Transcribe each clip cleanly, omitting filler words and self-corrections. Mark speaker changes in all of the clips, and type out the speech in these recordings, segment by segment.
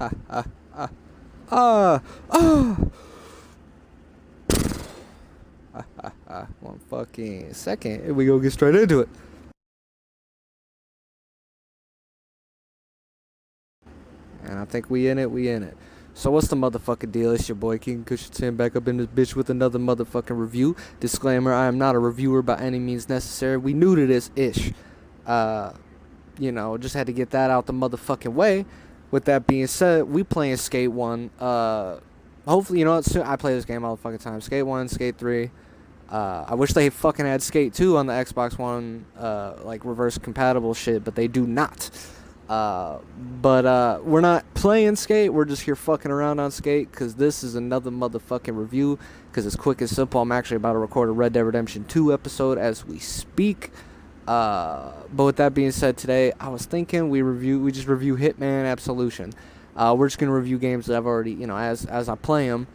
Speaker 1: ha, ha, ha. Ah, ah. 1 fucking second. Here we go, get straight into it. And I think we in it. So what's the motherfucking deal? It's your boy KeGan Parris back up in this bitch with another motherfucking review. Disclaimer, I am not a reviewer by any means necessary. We new to this ish. Just had to get that out the motherfucking way. With that being said, we playing Skate 1. Hopefully, soon I play this game all the fucking time. Skate 1, Skate 3. I wish they fucking had Skate 2 on the Xbox One, like reverse compatible shit, but they do not. But we're not playing Skate. We're just here fucking around on Skate because this is another motherfucking review. Because it's quick and simple. I'm actually about to record a Red Dead Redemption 2 episode as we speak. But with that being said, today I was thinking we just review Hitman Absolution. We're just gonna review games that I've already, as I play them.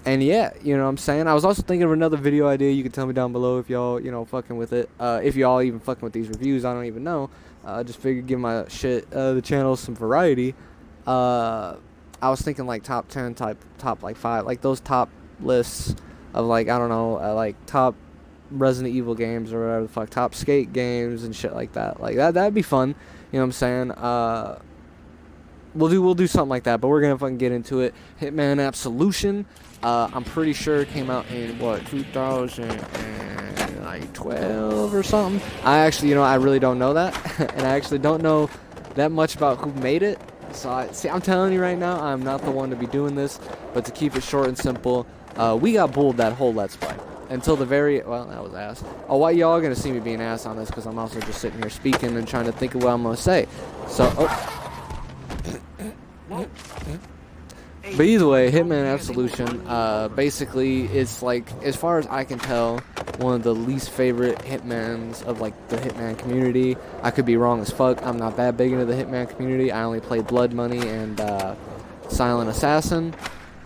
Speaker 1: And yeah, you know what I'm saying? I was also thinking of another video idea. You can tell me down below if y'all, fucking with it. If y'all even fucking with these reviews, I don't even know. Just figured give my shit, the channel some variety. I was thinking like top 10, top like 5, like those top lists of like, I don't know, like top Resident Evil games or whatever the fuck, top skate games and shit like that. Like that'd be fun. You know what I'm saying? We'll do something like that, but we're gonna fucking get into it. Hitman Absolution. I'm pretty sure it came out in 2012 or something. I actually, I really don't know that, and I actually don't know that much about who made it. So I'm telling you right now, I'm not the one to be doing this. But to keep it short and simple, we got bulled that whole Let's Play until the very that was ass. Oh, why y'all gonna see me being ass on this? Because I'm also just sitting here speaking and trying to think of what I'm gonna say. So. But either way, Hitman Absolution, basically, it's like, as far as I can tell, one of the least favorite Hitmans of, like, the Hitman community. I could be wrong as fuck. I'm not that big into the Hitman community. I only play Blood Money and Silent Assassin,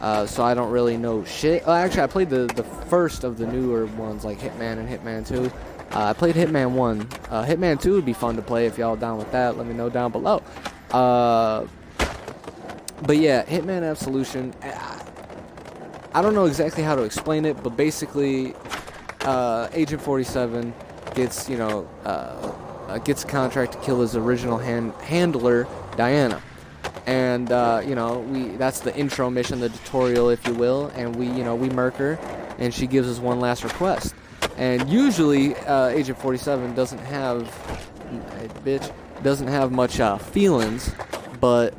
Speaker 1: so I don't really know shit. Actually, I played the first of the newer ones, like Hitman and Hitman 2. I played Hitman 1. Hitman 2 would be fun to play if y'all down with that. Let me know down below. But yeah, Hitman Absolution, I don't know exactly how to explain it, but basically, Agent 47 gets, gets a contract to kill his original handler, Diana. And, that's the intro mission, the tutorial, if you will, and we murk her, and she gives us one last request. And usually, Agent 47 doesn't have much, feelings. But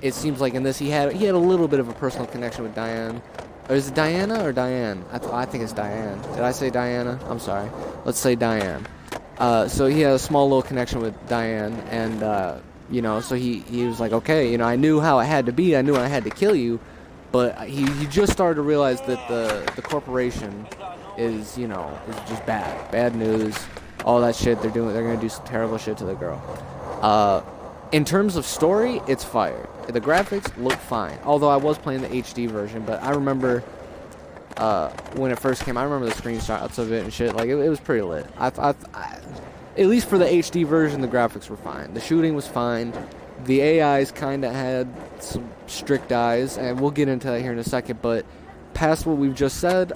Speaker 1: it seems like in this he had a little bit of a personal connection with Diane. Or is it Diana or Diane? I think it's Diane. Did I say Diana? I'm sorry. Let's say Diane. So he had a small little connection with Diane, and so he was like, okay, I knew how it had to be. I knew I had to kill you, but he just started to realize that the corporation is just bad news, all that shit they're doing. They're gonna do some terrible shit to the girl. In terms of story, it's fire. The graphics look fine. Although I was playing the HD version, but I remember when it first came, I remember the screenshots of it and shit. Like, it was pretty lit. At least for the HD version, the graphics were fine. The shooting was fine. The AIs kind of had some strict eyes, and we'll get into that here in a second. But past what we've just said,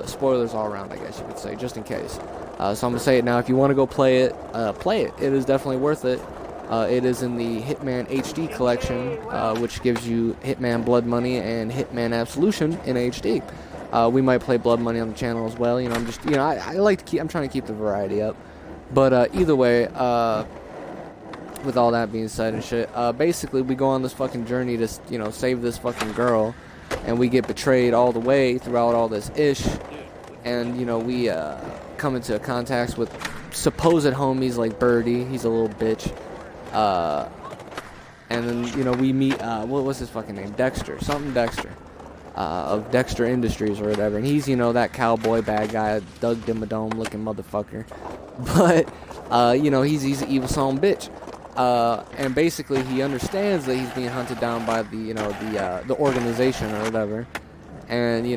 Speaker 1: spoilers all around, I guess you could say, just in case. So I'm going to say it now. If you want to go play it, play it. It is definitely worth it. It is in the Hitman HD collection, which gives you Hitman Blood Money and Hitman Absolution in HD. We might play Blood Money on the channel as well. I'm just, I'm trying to keep the variety up. But either way, with all that being said and shit, basically we go on this fucking journey to, save this fucking girl, and we get betrayed all the way throughout all this ish, and we come into contact with supposed homies like Birdie. He's a little bitch. And then, we meet, what was his fucking name? Dexter. Of Dexter Industries or whatever. And he's, that cowboy bad guy, Doug Dimmadome looking motherfucker. But, he's an evil son of a bitch. And basically he understands that he's being hunted down by the organization or whatever. And, he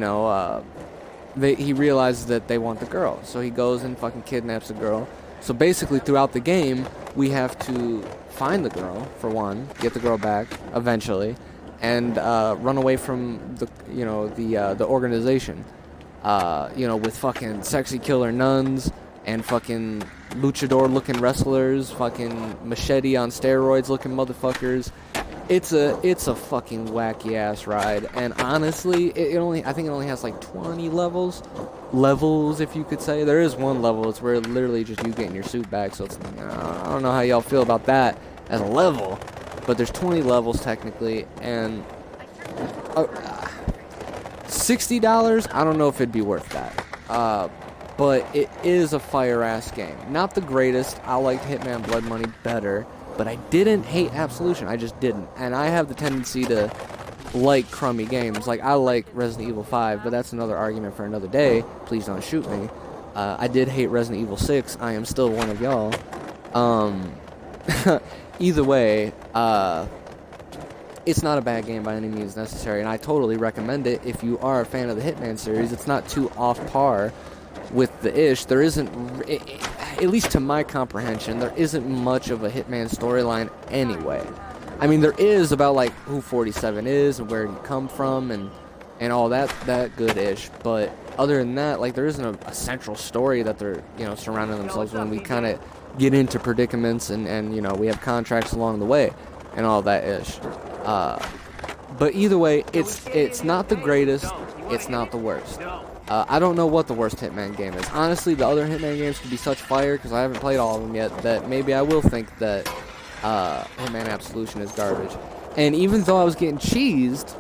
Speaker 1: realizes that they want the girl. So he goes and fucking kidnaps the girl. So basically throughout the game, we have to find the girl, for one, get the girl back eventually, and run away from the organization. With fucking sexy killer nuns and fucking luchador-looking wrestlers, fucking machete on steroids-looking motherfuckers. It's a fucking wacky-ass ride, and honestly, I think it only has like 20 levels, if you could say. There is one level, it's where literally just you getting your suit back, so it's, I don't know how y'all feel about that as a level, but there's 20 levels technically, and $60, I don't know if it'd be worth that. But it is a fire-ass game. Not the greatest. I liked Hitman Blood Money better, but I didn't hate Absolution. I just didn't. And I have the tendency to like crummy games. Like, I like Resident Evil 5, but that's another argument for another day. Please don't shoot me. I did hate Resident Evil 6. I am still one of y'all. Either way, it's not a bad game by any means necessary, and I totally recommend it if you are a fan of the Hitman series. It's not too off par with the ish. There isn't, at least to my comprehension, there isn't much of a Hitman storyline anyway. I mean, there is about like who 47 is and where he come from and all that good ish, but other than that, like, there isn't a central story that they're surrounding themselves when we kind of get into predicaments and we have contracts along the way and all that ish. But either way, it's not the greatest, it's not the worst. I don't know what the worst Hitman game is. Honestly, the other Hitman games could be such fire, because I haven't played all of them yet, that maybe I will think that Hitman Absolution is garbage. And even though I was getting cheesed,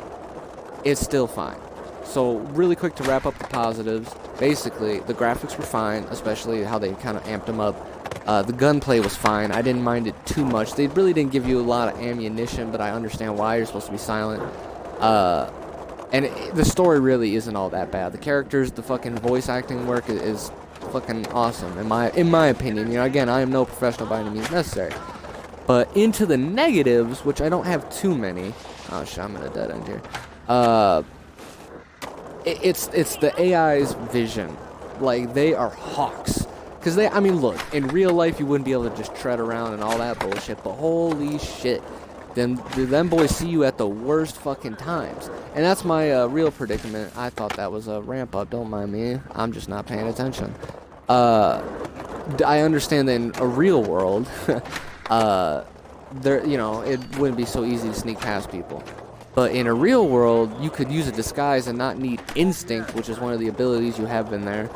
Speaker 1: it's still fine. So, really quick to wrap up the positives. Basically, the graphics were fine, especially how they kind of amped them up. The gunplay was fine. I didn't mind it too much. They really didn't give you a lot of ammunition, but I understand why. You're supposed to be silent. The story really isn't all that bad. The characters, the fucking voice acting work is fucking awesome, in my opinion. Again, I am no professional by any means necessary. But into the negatives, which I don't have too many. Oh shit, I'm in a dead end here. It's the AI's vision. Like, they are hawks. Because look, in real life you wouldn't be able to just tread around and all that bullshit, but holy shit. Them boys see you at the worst fucking times. And that's my real predicament. I thought that was a ramp up, don't mind me. I'm just not paying attention. I understand that in a real world, it wouldn't be so easy to sneak past people. But in a real world, you could use a disguise and not need instinct, which is one of the abilities you have in there,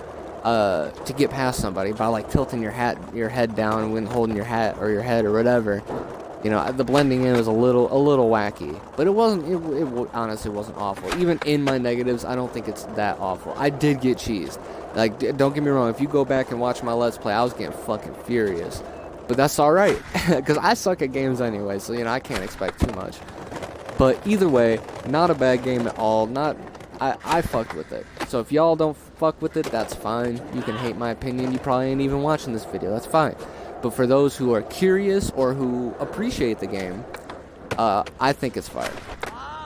Speaker 1: to get past somebody by like tilting your head down and holding your hat or your head or whatever. The blending in was a little wacky, but it wasn't. It honestly wasn't awful. Even in my negatives, I don't think it's that awful. I did get cheesed. Like, don't get me wrong. If you go back and watch my Let's Play, I was getting fucking furious. But that's all right, because I suck at games anyway, so I can't expect too much. But either way, not a bad game at all. I fucked with it. So if y'all don't fuck with it, that's fine. You can hate my opinion. You probably ain't even watching this video. That's fine. But for those who are curious or who appreciate the game, I think it's fire.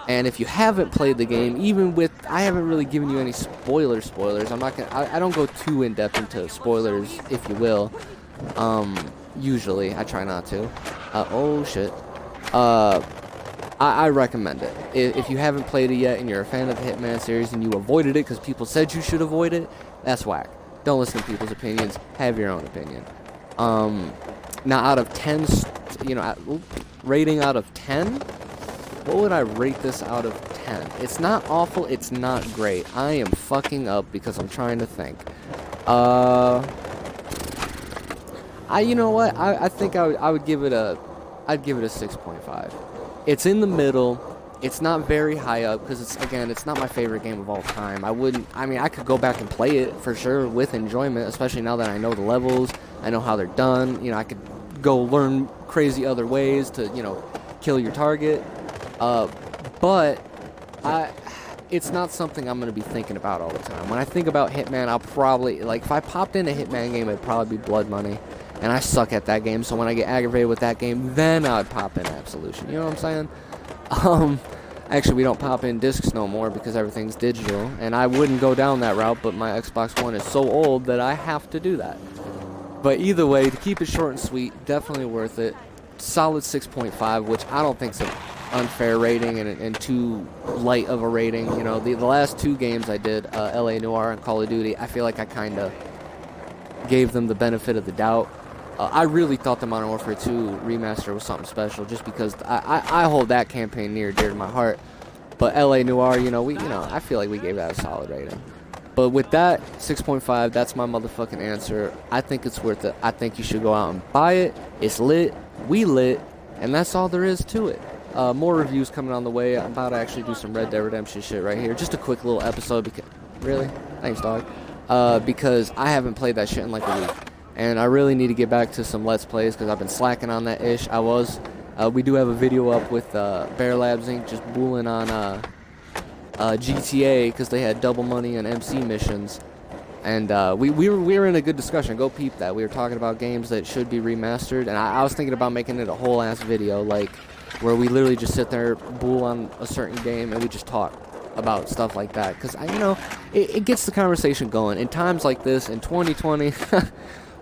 Speaker 1: And if you haven't played the game, I haven't really given you any spoilers. I don't go too in depth into spoilers, if you will. Usually, I try not to. Oh shit. I recommend it. If you haven't played it yet and you're a fan of the Hitman series and you avoided it because people said you should avoid it, that's whack. Don't listen to people's opinions. Have your own opinion. Now out of 10, rating out of 10, what would I rate this out of 10? It's not awful, it's not great. I am fucking up because I'm trying to think. You know what? I think I would give it a 6.5. It's in the middle. It's not very high up because it's not my favorite game of all time. I could go back and play it for sure with enjoyment, especially now that I know the levels, I know how they're done. I could go learn crazy other ways to, kill your target. But it's not something I'm going to be thinking about all the time. When I think about Hitman, I'll probably, if I popped in a Hitman game, it'd probably be Blood Money. And I suck at that game, so when I get aggravated with that game, then I'd pop in Absolution. You know what I'm saying? Actually, we don't pop in discs no more because everything's digital. And I wouldn't go down that route, but my Xbox One is so old that I have to do that. But either way, to keep it short and sweet, definitely worth it. solid 6.5, which I don't think is an unfair rating and too light of a rating. You know, the last 2 games I did, LA Noire and Call of Duty, I feel like I kind of gave them the benefit of the doubt. I really thought the Modern Warfare 2 remaster was something special, just because I hold that campaign near dear to my heart. But LA Noire, I feel like we gave that a solid rating. But with that 6.5, that's my motherfucking answer. I think it's worth it. I think you should go out and buy it. It's lit. We lit. And that's all there is to it. More reviews coming on the way. I'm about to actually do some Red Dead Redemption shit right here. Just a quick little episode. Really? Thanks, dog. Because I haven't played that shit in like a week. And I really need to get back to some Let's Plays because I've been slacking on that ish. We do have a video up with Bear Labs Inc. just booling on GTA because they had double money and MC missions. And we were in a good discussion. Go peep that. We were talking about games that should be remastered. And I was thinking about making it a whole ass video, like where we literally just sit there, bull on a certain game, and we just talk about stuff like that. Because, it gets the conversation going. In times like this, in 2020,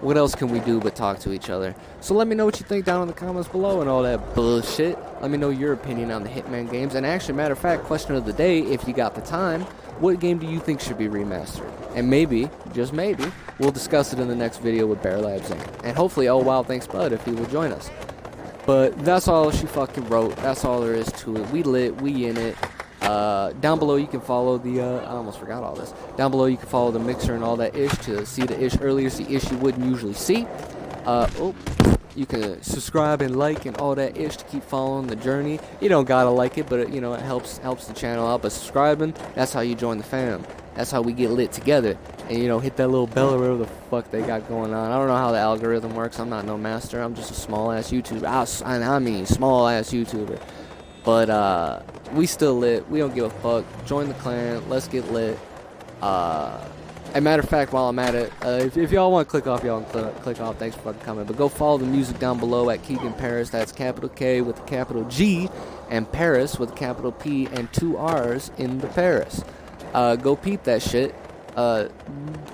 Speaker 1: what else can we do but talk to each other? So let me know what you think down in the comments below and all that bullshit. Let me know your opinion on the Hitman games. And actually, matter of fact, question of the day, if you got the time, what game do you think should be remastered? And maybe, just maybe, we'll discuss it in the next video with Bear Labs Inc. And hopefully, oh wow, thanks bud, if he will join us. But that's all she fucking wrote. That's all there is to it. We lit, we in it. Down below you can follow the, I almost forgot all this. Down below you can follow the mixer and all that ish to see the ish earlier, see ish you wouldn't usually see. You can subscribe and like and all that ish to keep following the journey. You don't gotta like it, but it helps the channel out. But subscribing, that's how you join the fam. That's how we get lit together. And hit that little bell or whatever the fuck they got going on. I don't know how the algorithm works. I'm not no master. I'm just a small ass YouTuber. I mean small ass YouTuber. But we still lit. We don't give a fuck. Join the clan. Let's get lit. And matter of fact, while I'm at it, if y'all want to click off, y'all can click off. Thanks for fucking coming. But go follow the music down below at KeGan Parris. That's capital K with a capital G, and Paris with a capital P and 2 R's in the Paris. Go peep that shit.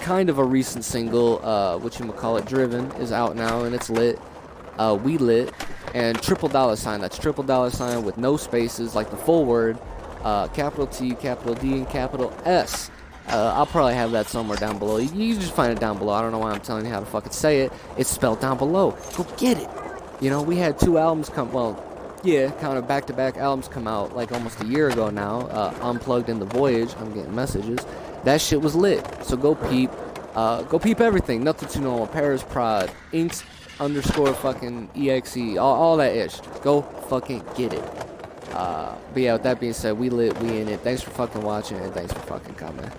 Speaker 1: Kind of a recent single, whatchamacallit, Driven, is out now, and it's lit. We lit. And $sign. That's $sign with no spaces, like the full word. Capital T, capital D, and capital S. I'll probably have that somewhere down below. You just find it down below. I don't know why I'm telling you how to fucking say it. It's spelled down below. Go get it. We had 2 albums come, kind of back-to-back albums come out like almost a year ago now. Unplugged in the Voyage. I'm getting messages. That shit was lit. So go peep. Go peep everything. Nothing too normal. Paris Prod. Inks _ fucking EXE. All that ish. Go fucking get it. But yeah, with that being said, we lit, we in it. Thanks for fucking watching, and thanks for fucking coming.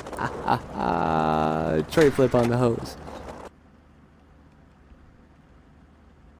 Speaker 1: Tray flip on the hose.